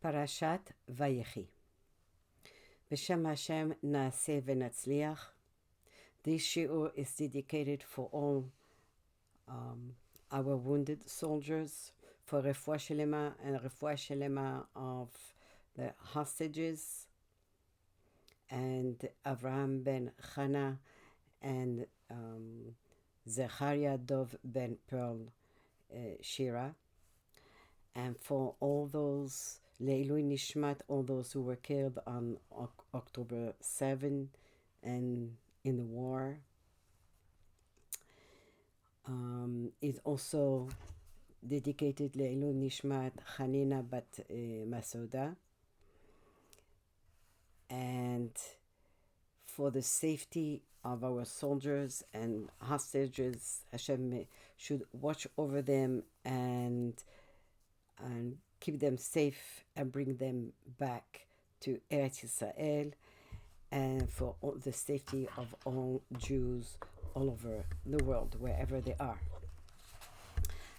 Parashat Vayehi. B'Shem Hashem Naaseh v'Natzliach. This shiur is dedicated for all our wounded soldiers, for refuah shelema and refuah shelema of the hostages, and Avraham ben Chana and Zechariah Dov ben Pearl Shira, and for all those Leilui Nishmat, all those who were killed on October 7 and in the war. Is also dedicated Leilui Nishmat Hanina bat Masoda, and for the safety of our soldiers and hostages. Hashem should watch over them and keep them safe and bring them back to Eretz Yisrael, and for all the safety of all Jews all over the world, wherever they are.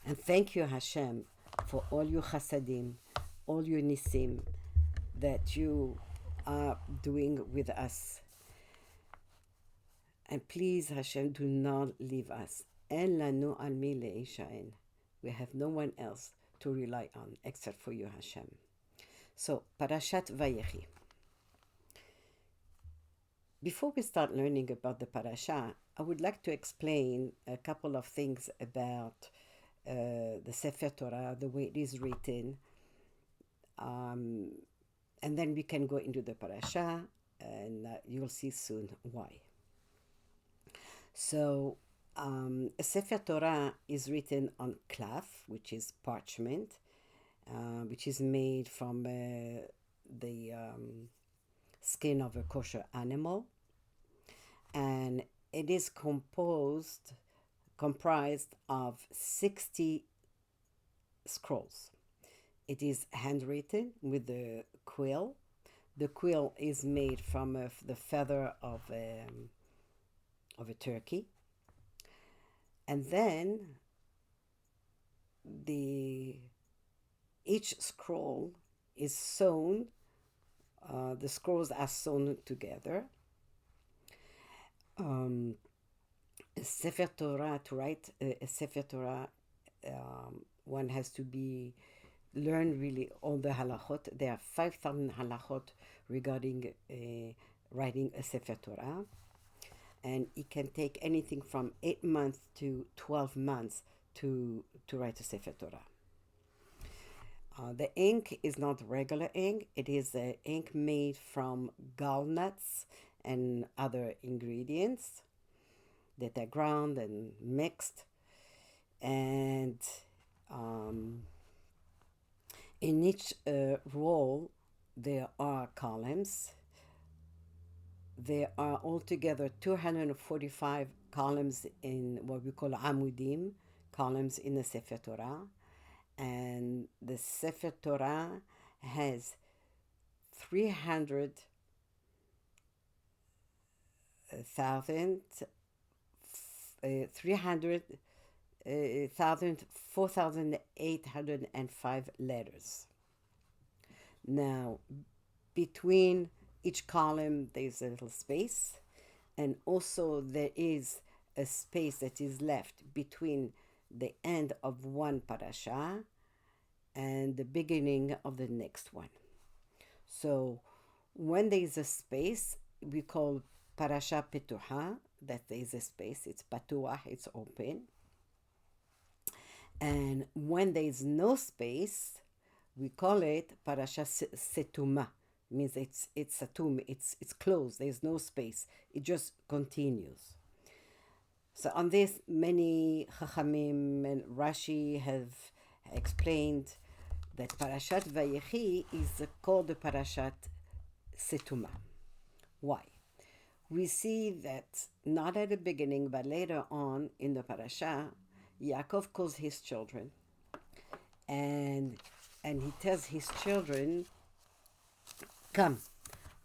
And thank you, Hashem, for all your chasadim, all your nisim that you are doing with us. And please, Hashem, do not leave us. En lanu al mi le'ishaen. We have no one else to rely on except for you, Hashem. So, Parashat Vayehi. Before we start learning about the parasha, I would like to explain a couple of things about the Sefer Torah, the way it is written, and then we can go into the parasha, and you'll see soon why. So, a Sefer Torah is written on cloth, which is parchment, which is made from the skin of a kosher animal, and it is comprised of 60 scrolls. It is handwritten with the quill. The quill is made from the feather of a turkey, and then each scroll is sewn. The scrolls are sewn together. A Sefer Torah, to write a Sefer Torah, one has to learn really all the halachot. There are 5,000 halachot regarding writing a Sefer Torah, and it can take anything from 8 months to 12 months to write a Sefer Torah. The ink is not regular ink. It is ink made from gallnuts and other ingredients that are ground and mixed. And in each roll, there are columns. There are altogether 245 columns in what we call amudim, columns in the Sefer Torah. And the Sefer Torah has 4,805 letters. Now, between each column, there's a little space, and also there is a space that is left between the end of one parasha and the beginning of the next one. So when there is a space, we call parasha petuha, that there is a space, it's patuah, it's open. And when there is no space, we call it parasha setuma, means it's satum, it's closed, there's no space, it just continues. So on this, many Chachamim and Rashi have explained that Parashat Vayehi is called the Parashat Setuma. Why? We see that not at the beginning, but later on in the parasha, Yaakov calls his children, and he tells his children, "Come,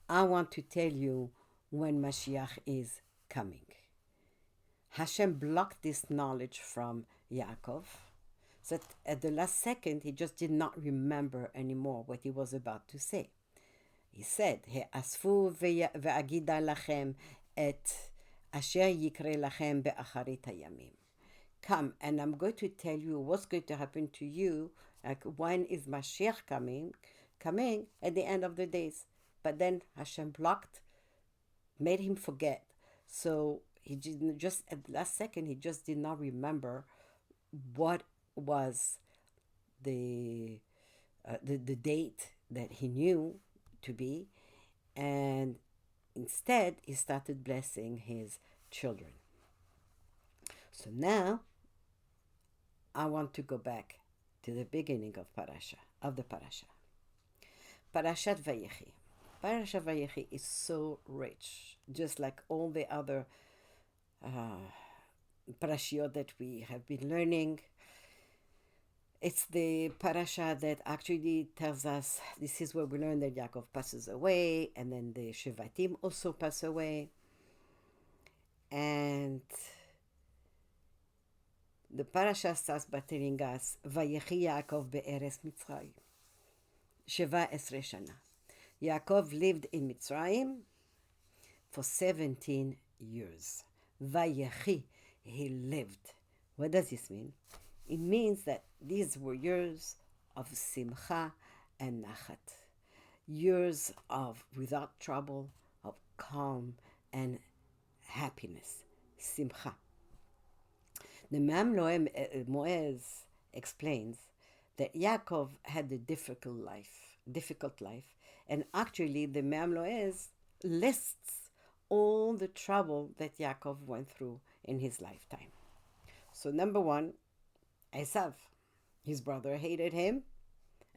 I want to tell you when Mashiach is coming." Hashem blocked this knowledge from Yaakov, So at the last second, he just did not remember anymore what he was about to say. He said, "Asfu ve'agida lachem et asher yikre lachem be'acharit hayamim." Come, and I'm going to tell you what's going to happen to you. Like, when is Mashiach coming at the end of the days. But then Hashem made him forget. So he didn't, just at the last second, he just did not remember what was the date that he knew to be, and instead he started blessing his children. So now I want to go back to the beginning of the parasha. Parashat Vayehi. Parashat Vayehi is so rich, just like all the other parashiot that we have been learning. It's the parasha that actually tells us this is where we learn that Yaakov passes away, and then the Shevatim also pass away. And the parasha starts by telling us, Vayechi Yaakov be'eres Mitzrayim, Sheva Esre Shana. Yaakov lived in Mitzrayim for 17 years. Vayechi, he lived. What does this mean? It means that these were years of simcha and nachat, years of without trouble, of calm and happiness, simcha. The Me'am Moez explains that Yaakov had a difficult life, and actually the Me'am Moez lists all the trouble that Yaakov went through in his lifetime. So number one, Esav, his brother, hated him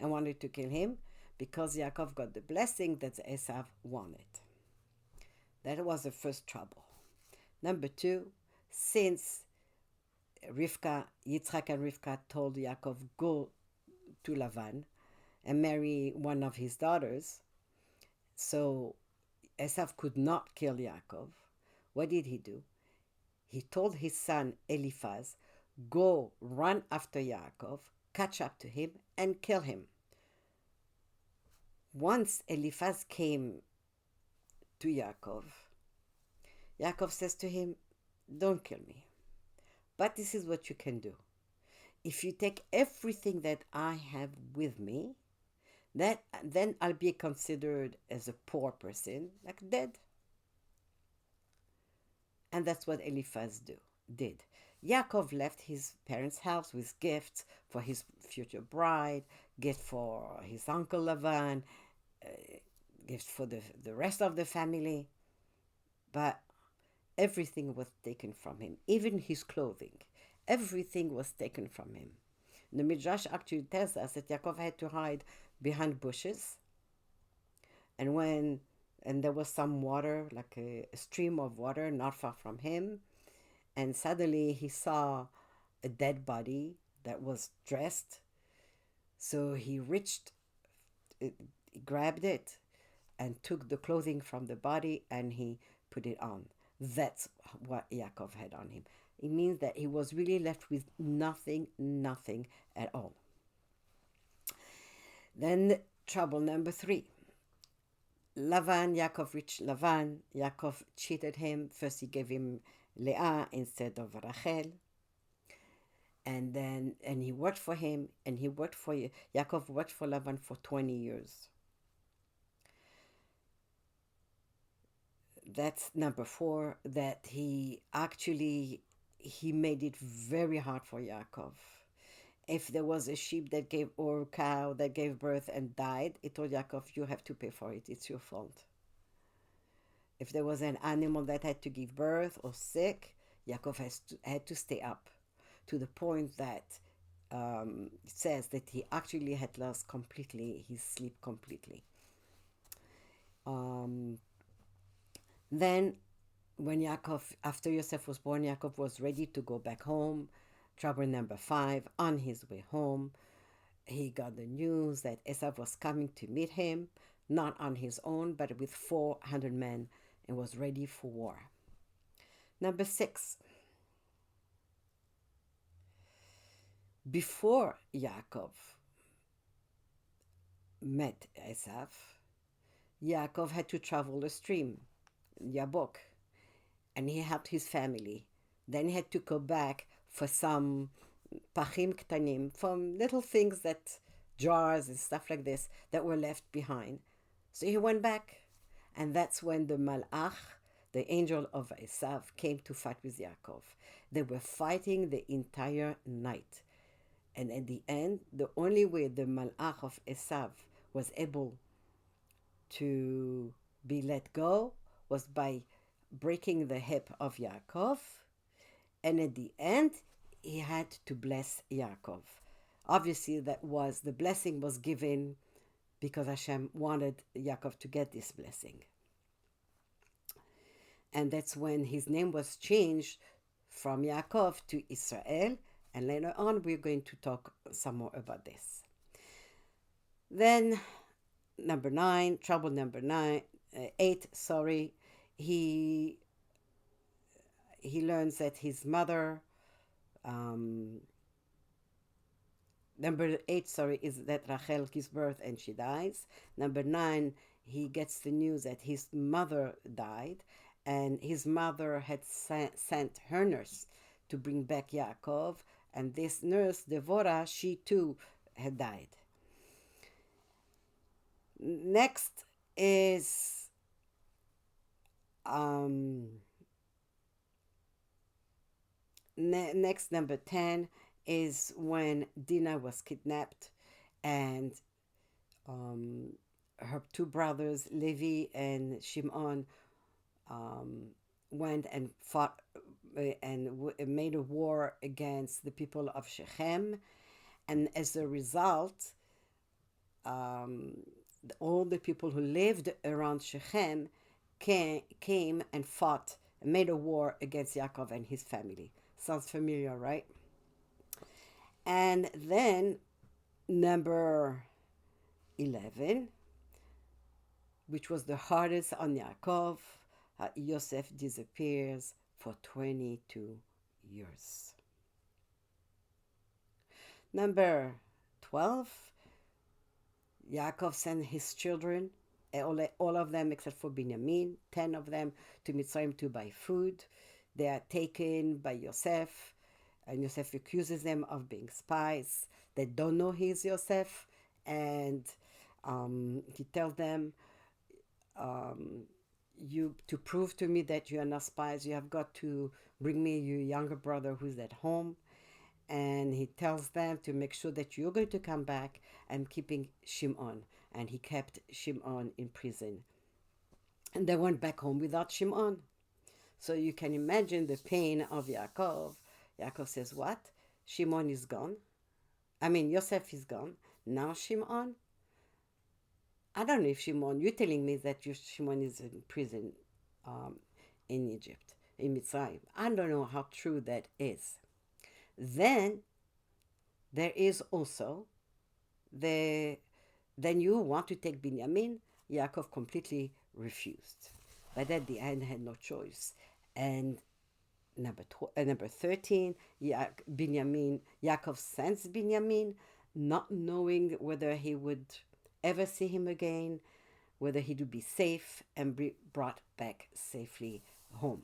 and wanted to kill him because Yaakov got the blessing that Esav wanted. That was the first trouble. Number two, since Yitzchak and Rivka told Yaakov, go to Lavan and marry one of his daughters, so Esav could not kill Yaakov. What did he do? He told his son Eliphaz, go run after Yaakov, catch up to him, and kill him. Once Eliphaz came to Yaakov, Yaakov says to him, don't kill me. But this is what you can do. If you take everything that I have with me, then I'll be considered as a poor person, like dead. And that's what Eliphaz did. Yaakov left his parents' house with gifts for his future bride, gift for his uncle Lavan, gifts for the rest of the family. But everything was taken from him, even his clothing. Everything was taken from him. The Midrash actually tells us that Yaakov had to hide behind bushes. And there was some water, like a stream of water not far from him. And suddenly he saw a dead body that was dressed. So he grabbed it and took the clothing from the body and he put it on. That's what Yaakov had on him. It means that he was really left with nothing at all. Then trouble number 3. Yaakov reached Lavan. Yaakov cheated him. First he gave him Leah instead of Rachel. And he worked for him, and Yaakov worked for Lavan for 20 years. That's number 4, that he made it very hard for Yaakov. If there was a sheep that gave, or a cow that gave birth and died, he told Yaakov, you have to pay for it, it's your fault. If there was an animal that had to give birth or sick, Yaakov had to stay up, to the point that it says that he actually had lost completely his sleep completely. Then when after Yosef was born, Yaakov was ready to go back home. Trouble number 5, on his way home, he got the news that Esav was coming to meet him, not on his own, but with 400 men, and was ready for war. Number 6, Before Yaakov met Esav, Yaakov had to travel a stream, Yabok, and he helped his family. Then he had to go back for some pachim ktanim, from little things that, jars and stuff like this, that were left behind. So he went back, and that's when the malach, the angel of Esav, came to fight with Yaakov. They were fighting the entire night. And at the end, the only way the malach of Esav was able to be let go was by breaking the hip of Yaakov. And at the end, he had to bless Yaakov. Obviously, the blessing was given because Hashem wanted Yaakov to get this blessing. And that's when his name was changed from Yaakov to Israel. And later on, we're going to talk some more about this. Then, trouble number 8, he learns that his mother, number 8, is that Rachel gives birth and she dies. Number 9, he gets the news that his mother died, and his mother had sent her nurse to bring back Yaakov, and this nurse, Devorah, she too had died. Next is next, number 10, is when Dinah was kidnapped, and her two brothers, Levi and Shimon, went and fought and made a war against the people of Shechem, and as a result, all the people who lived around Shechem came and fought and made a war against Yaakov and his family. Sounds familiar, right? And then number 11, which was the hardest on Yaakov, Yosef disappears for 22 years. Number 12, Yaakov sent his children, all of them except for Binyamin, 10 of them, to Mitzrayim to buy food. They are taken by Yosef, and Yosef accuses them of being spies. They don't know he's Yosef, and he tells them, to prove to me that you are not spies, you have got to bring me your younger brother who's at home. And he tells them to make sure that you're going to come back and keeping Shimon. And he kept Shimon in prison. And they went back home without Shimon. So you can imagine the pain of Yaakov. Yaakov says, what? Shimon is gone? Yosef is gone. Now Shimon? I don't know if Shimon, you're telling me that Shimon is in prison in Egypt, in Mitzrayim. I don't know how true that is. Then there is also then you want to take Binyamin. Yaakov completely refused. But at the end, had no choice. And number 13, Yaakov sends Binyamin, not knowing whether he would ever see him again, whether he would be safe and be brought back safely home.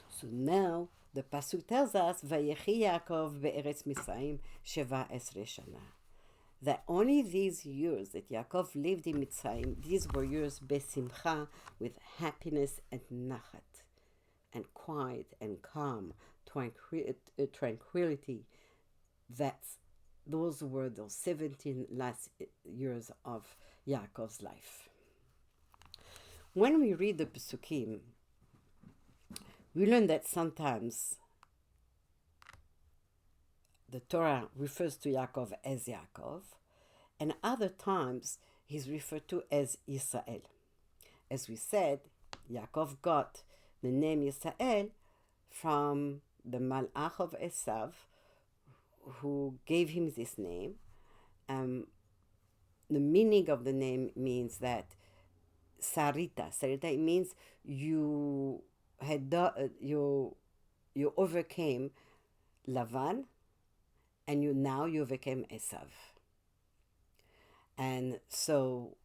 So now the pasuk tells us, Vayehi Yaakov be'eretz Mitzrayim 17 shana. That only these years that Yaakov lived in Mitzrayim, these were years besimcha, with happiness and nachat, and quiet and calm, tranquility. Those were those 17 last years of Yaakov's life. When we read the Pesukim, we learn that sometimes the Torah refers to Yaakov as Yaakov, and other times he's referred to as Yisrael. As we said, Yaakov got the name Yisrael from the Malach of Esav, who gave him this name. The meaning of the name means that Sarita. Sarita, it means you overcame Lavan, and you became Esav. And so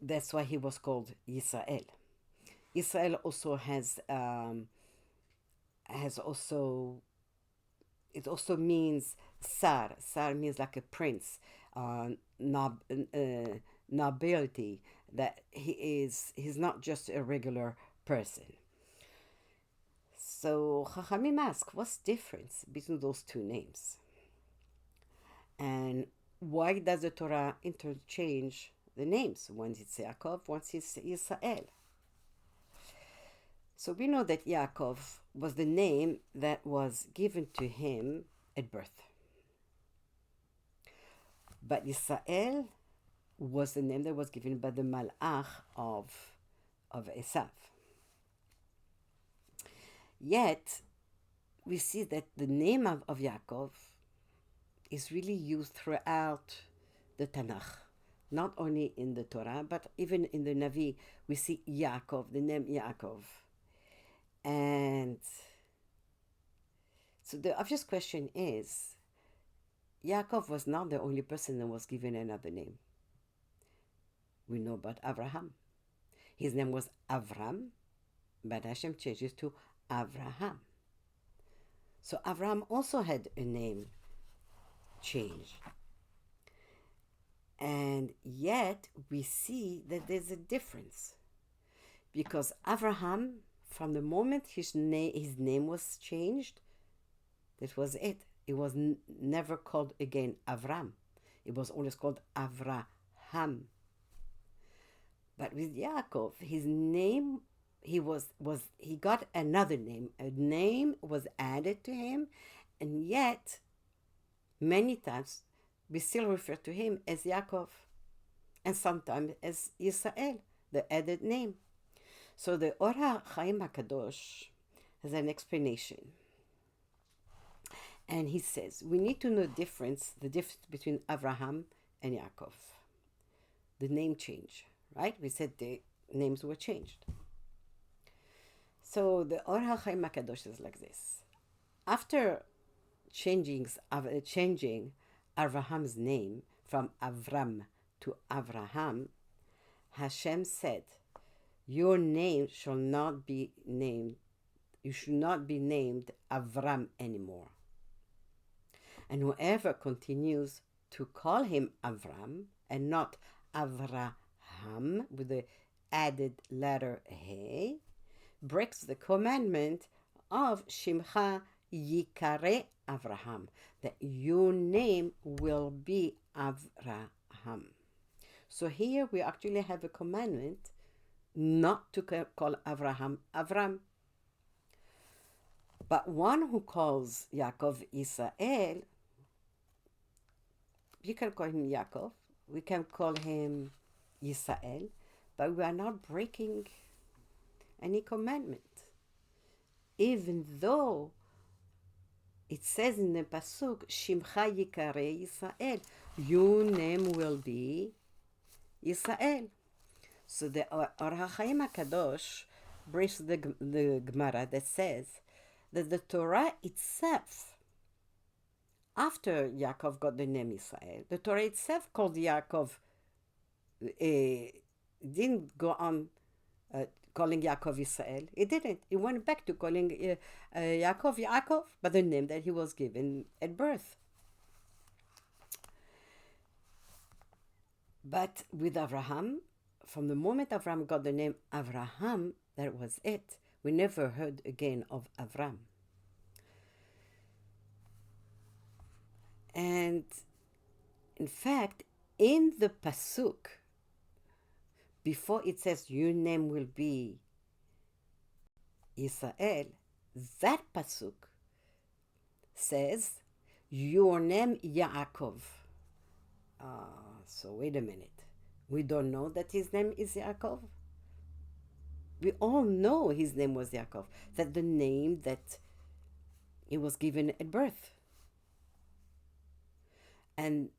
that's why he was called Yisrael. Israel also has also, it also means Sar. Sar means like a prince, nobility. That he's not just a regular person. So Chachamim ask, what's the difference between those two names? And why does the Torah interchange the names? Once it's Yaakov, once it's Yisrael. So we know that Yaakov was the name that was given to him at birth. But Yisrael was the name that was given by the Malach of Esav. Yet, we see that the name of Yaakov is really used throughout the Tanakh. Not only in the Torah, but even in the Navi, we see Yaakov, the name Yaakov. And so the obvious question is, Yaakov was not the only person that was given another name. We know about Abraham. His name was Avram, but Hashem changed it to Avraham. So Avraham also had a name change. And yet we see that there's a difference. Because Avraham, from the moment his name was changed, that was it. It was never called again Avram. It was always called Avraham. But with Yaakov, his name, he got another name. A name was added to him, and yet many times we still refer to him as Yaakov, and sometimes as Yisrael, the added name. So the Or HaChaim HaKadosh has an explanation. And he says, we need to know the difference between Avraham and Yaakov. The name change, right? We said the names were changed. So the Or HaChaim HaKadosh is like this. After changing Avraham's name from Avram to Avraham, Hashem said, your name shall not be named, you should not be named Avram anymore. And whoever continues to call him Avram and not Avraham with the added letter He breaks the commandment of Shimcha Yikare Avraham, that your name will be Avraham. So here we actually have a commandment not to call Avraham Avram. But one who calls Yaakov Israel, you can call him Yaakov, we can call him Yisrael, but we are not breaking any commandment. Even though it says in the Pasuk, Shimcha Yikare Yisrael, your name will be Yisrael. So the Or HaChaim HaKadosh brings the Gemara that says that the Torah itself, after Yaakov got the name Israel, the Torah itself called Yaakov, didn't go on calling Yaakov Israel. It didn't. It went back to calling Yaakov, but the name that he was given at birth. But with Avraham, from the moment Avraham got the name Avraham, that was it. We never heard again of Avram. And in fact, in the Pasuk, before it says your name will be Israel, that Pasuk says your name Yaakov. So wait a minute. We don't know that his name is Yaakov? We all know his name was Yaakov. That the name that he was given at birth. And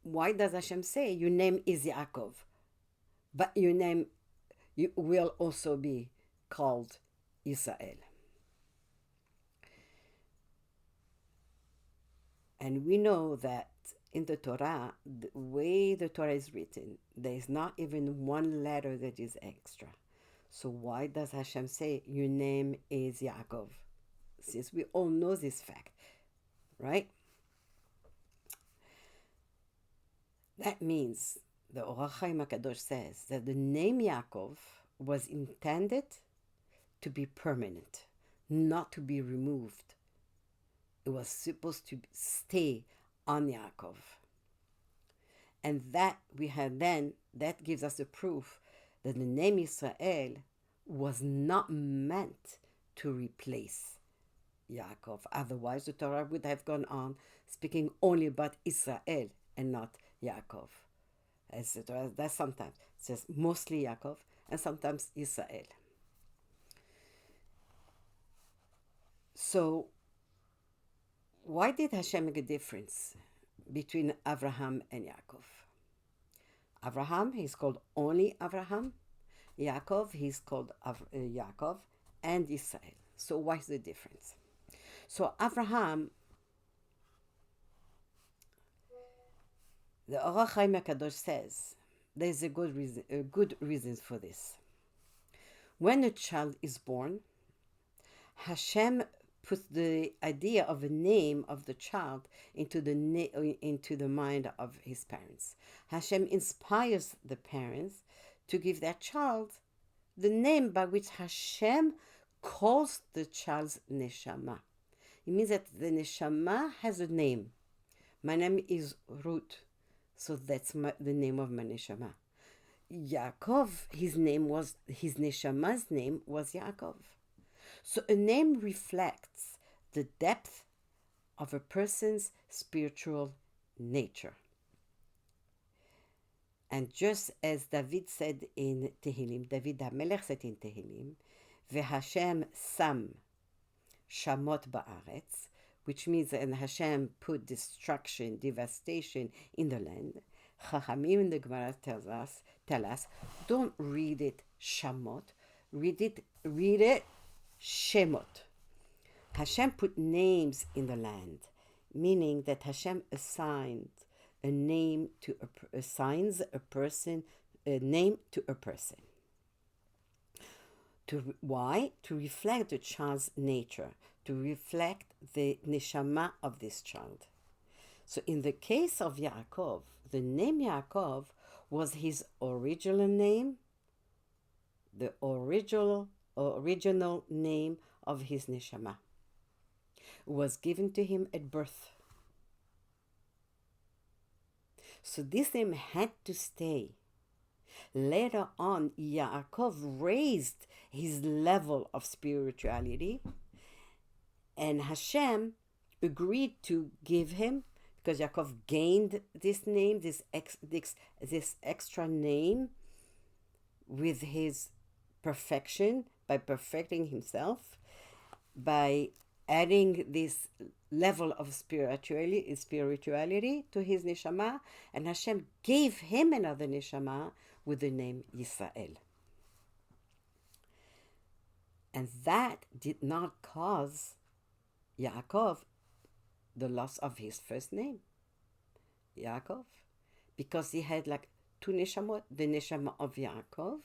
why does Hashem say your name is Yaakov, but your name will also be called Israel? And we know that in the Torah, the way the Torah is written, there is not even one letter that is extra. So why does Hashem say, your name is Yaakov? Since we all know this fact, right? That means the Or HaChaim HaKadosh says that the name Yaakov was intended to be permanent, not to be removed. It was supposed to stay on Yaakov. And that we had then, that gives us a proof that the name Israel was not meant to replace Yaakov. Otherwise, the Torah would have gone on speaking only about Israel and not Yaakov. As the Torah does sometimes. It says mostly Yaakov and sometimes Israel. So, why did Hashem make a difference between Abraham and Yaakov? Abraham, he's called only Abraham. Yaakov, he's called Yaakov and Israel. So what's the difference? So Abraham, the Or HaChaim HaKadosh says, there's a good reason for this. When a child is born, Hashem puts the idea of a name of the child into the mind of his parents. Hashem inspires the parents to give their child the name by which Hashem calls the child's neshama. It means that the neshama has a name. My name is Ruth, so that's the name of my neshama. Yaakov, his neshama's name was Yaakov. So a name reflects the depth of a person's spiritual nature. And just as David said in Tehillim, David HaMelech said in Tehillim, V'Hashem sam shamot ba'aretz, which means that Hashem put destruction, devastation in the land. Chachamim in the Gemara tell us, don't read it shamot, read it shemot. Hashem put names in the land, meaning that Hashem assigns a name to assigns a person, a name to a person. Why? To reflect the child's nature, to reflect the neshama of this child. So in the case of Yaakov, the name Yaakov was his original name, the original name of his neshama. It was given to him at birth. So this name had to stay. Later on, Yaakov raised his level of spirituality, and Hashem agreed to give him, because Yaakov gained this name, this extra name, with his perfection, by perfecting himself, by adding this level of spirituality to his neshama, and Hashem gave him another neshama with the name Yisrael. And that did not cause Yaakov the loss of his first name, Yaakov, because he had like two neshamot, the neshama of Yaakov,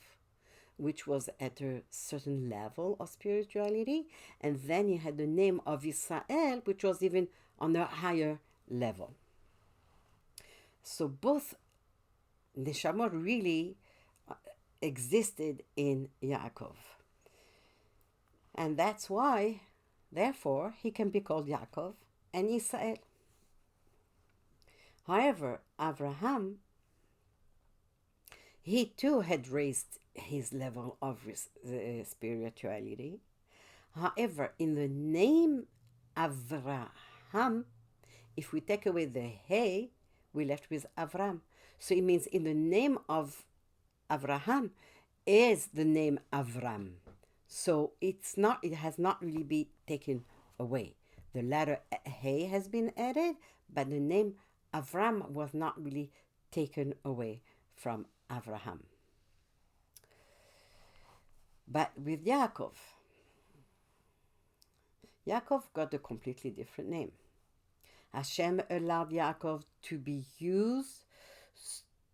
which was at a certain level of spirituality, and then he had the name of Israel, which was even on a higher level. So both neshamot really existed in Yaakov. And that's why, therefore, he can be called Yaakov and Israel. However, Abraham, he too had raised his level of spirituality. However, in the name Avraham, if we take away the He, we're left with Avram. So it means in the name of Avraham is the name Avram. So it has not really been taken away. The letter He has been added, but the name Avram was not really taken away from Avraham. But with Yaakov got a completely different name. Hashem allowed Yaakov to be used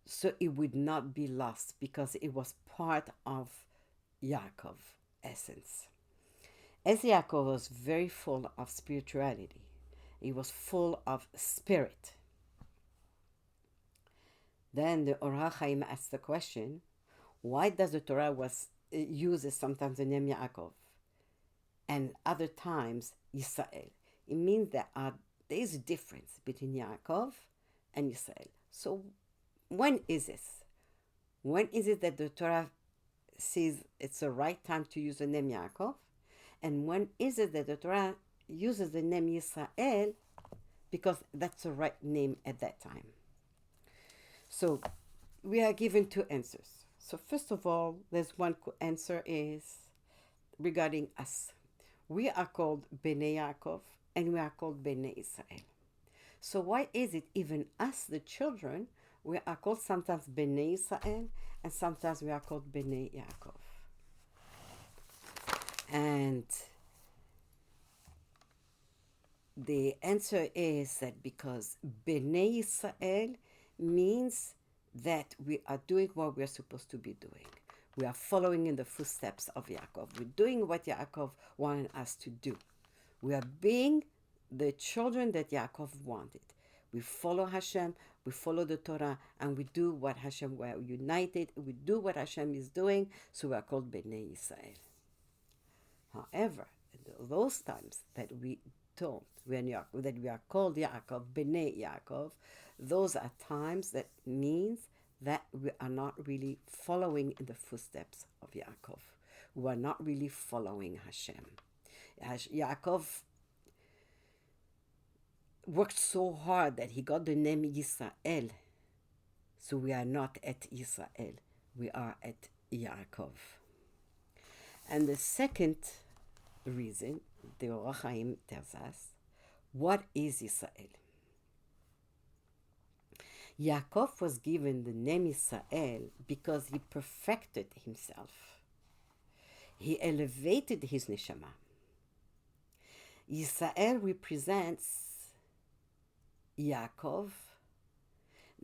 so it would not be lost because it was part of Yaakov essence. As Yaakov was very full of spirituality, he was full of spirit. Then the Or HaChaim asked the question, why does the Torah uses sometimes the name Yaakov and other times Yisrael? It means that there is a difference between Yaakov and Yisrael. So when is this? When is it that the Torah says it's the right time to use the name Yaakov? And when is it that the Torah uses the name Yisrael because that's the right name at that time? So we are given two answers. So first of all, there's one answer is regarding us. We are called Bnei Yaakov and we are called Bnei Israel. So why is it even us, the children, we are called sometimes Bnei Israel and sometimes we are called Bnei Yaakov? And the answer is that because Bnei Israel means that we are doing what we are supposed to be doing. We are following in the footsteps of Yaakov. We're doing what Yaakov wanted us to do. We are being the children that Yaakov wanted. We follow Hashem, we follow the Torah, and we do what Hashem, we are united, we do what Hashem is doing, so we are called Bnei Israel. However, those times that we don't, that we are called Yaakov, Bnei Yaakov, those are times that means that we are not really following in the footsteps of Yaakov. We are not really following Hashem. Yaakov worked so hard that he got the name Yisrael. So we are not at Yisrael. We are at Yaakov. And the second reason, the Or HaChaim tells us, what is Yisrael? Yaakov was given the name Israel because he perfected himself. He elevated his neshama. Israel represents Yaakov.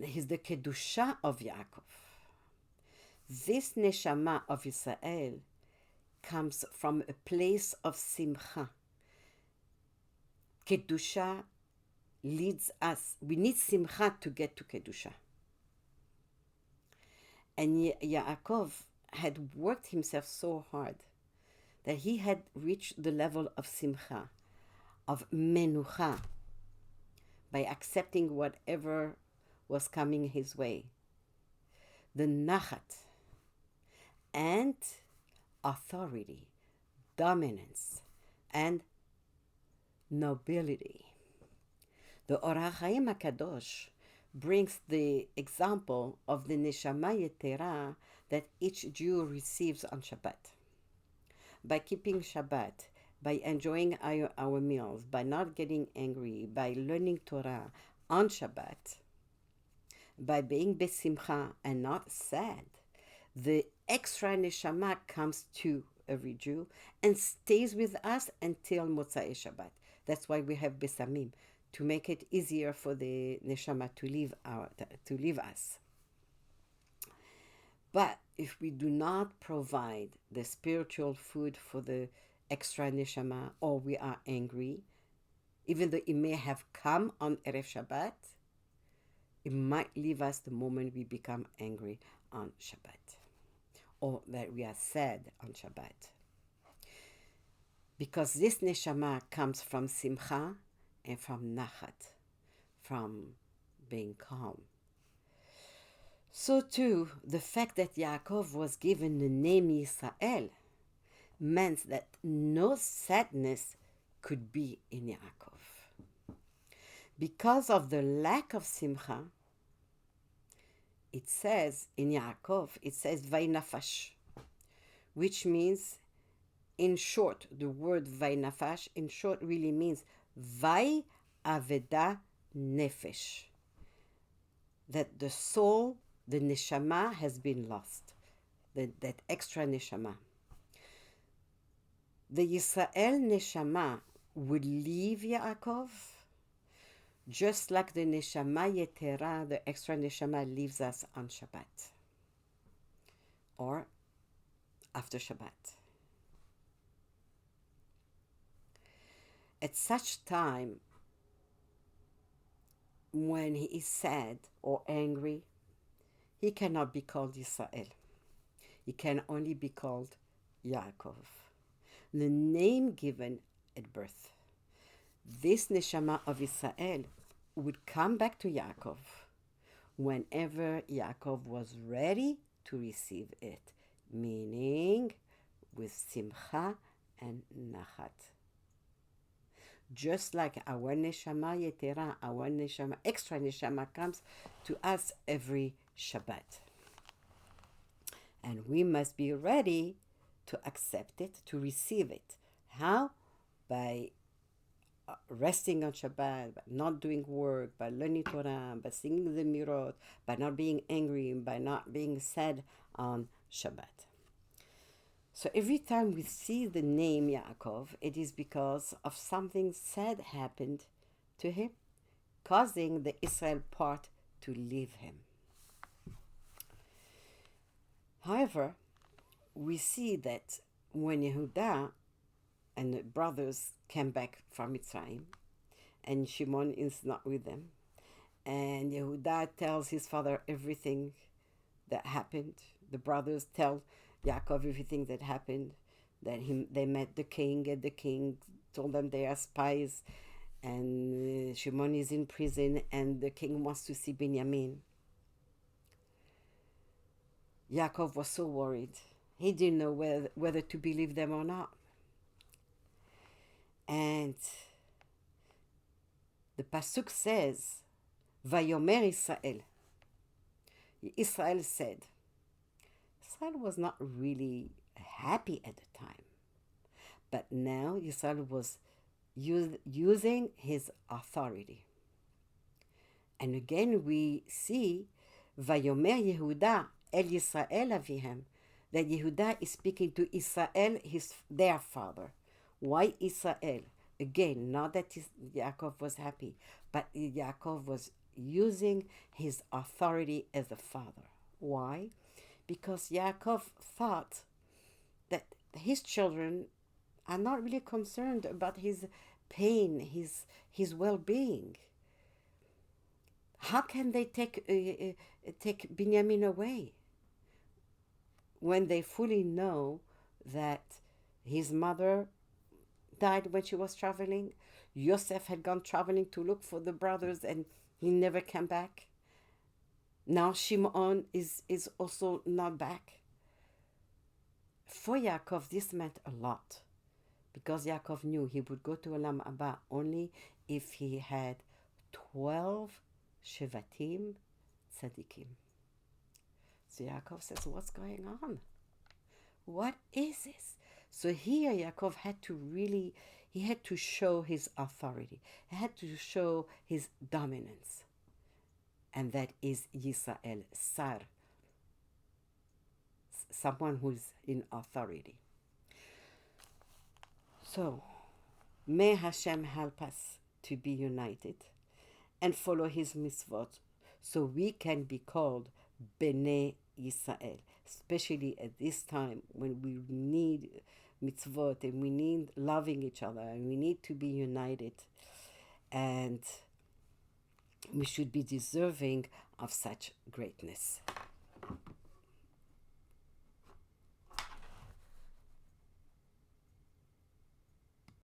He's the kedusha of Yaakov. This neshama of Israel comes from a place of simcha. Kedusha leads us. We need simcha to get to kedusha. And Yaakov had worked himself so hard that he had reached the level of simcha, of menucha, by accepting whatever was coming his way. The nachat and authority, dominance, and nobility. The Or HaChaim HaKadosh brings the example of the neshama yetera that each Jew receives on Shabbat. By keeping Shabbat, by enjoying our meals, by not getting angry, by learning Torah on Shabbat, by being besimcha and not sad, the extra neshama comes to every Jew and stays with us until Motzai Shabbat. That's why we have besamim, to make it easier for the neshama to leave us. But if we do not provide the spiritual food for the extra neshama, or we are angry, even though it may have come on Erev Shabbat, it might leave us the moment we become angry on Shabbat, or that we are sad on Shabbat. Because this neshama comes from simcha and from nachat, from being calm. So too, the fact that Yaakov was given the name Yisrael meant that no sadness could be in Yaakov. Because of the lack of simcha, it says in Yaakov, it says Vainafash, which means, in short, the word Vainafash, in short, really means Vai Aveda Nefesh, that the soul, the neshama, has been lost, that extra neshama. The Yisrael neshama would leave Yaakov Just like the neshama yetera, the extra neshama leaves us on Shabbat or after Shabbat. At such time, when he is sad or angry, he cannot be called Israel. He can only be called Yaakov, the name given at birth. This neshama of Israel would come back to Yaakov whenever Yaakov was ready to receive it, meaning with simcha and nachat. Just like our neshama yetera, our neshama, extra neshama comes to us every Shabbat. And we must be ready to accept it, to receive it. How? By resting on Shabbat, by not doing work, by learning Torah, by singing the mirot, by not being angry, by not being sad on Shabbat. So every time we see the name Yaakov, it is because of something sad happened to him, causing the Israel part to leave him. However, we see that when Yehuda and the brothers came back from Mitzrayim, and Shimon is not with them, and Yehuda tells his father everything that happened. The brothers tell Yaakov everything that happened, that they met the king, and the king told them they are spies, and Shimon is in prison, and the king wants to see Binyamin. Yaakov was so worried. He didn't know whether to believe them or not. And the Pasuk says, Vayomer Israel. Israel said. Israel was not really happy at the time. But now Israel was using his authority. And again we see, Vayomer Yehuda El Yisrael Avihem, that Yehuda is speaking to Israel, their father. Why Israel? Again, not that Yaakov was happy, but Yaakov was using his authority as a father. Why? Because Yaakov thought that his children are not really concerned about his pain, his well-being. How can they take Binyamin away when they fully know that his mother died when she was traveling? Yosef had gone traveling to look for the brothers and he never came back. Now Shimon is also not back. For Yaakov, this meant a lot, because Yaakov knew he would go to Olam Haba only if he had 12 Shevatim Tzadikim. So Yaakov says, what's going on? What is this? So here Yaakov had to show his authority. He had to show his dominance. And that is Yisrael, Sar, someone who is in authority. So, may Hashem help us to be united and follow his mitzvot, so we can be called Bnei Yisrael, especially at this time when we need mitzvot and we need loving each other and we need to be united, and we should be deserving of such greatness.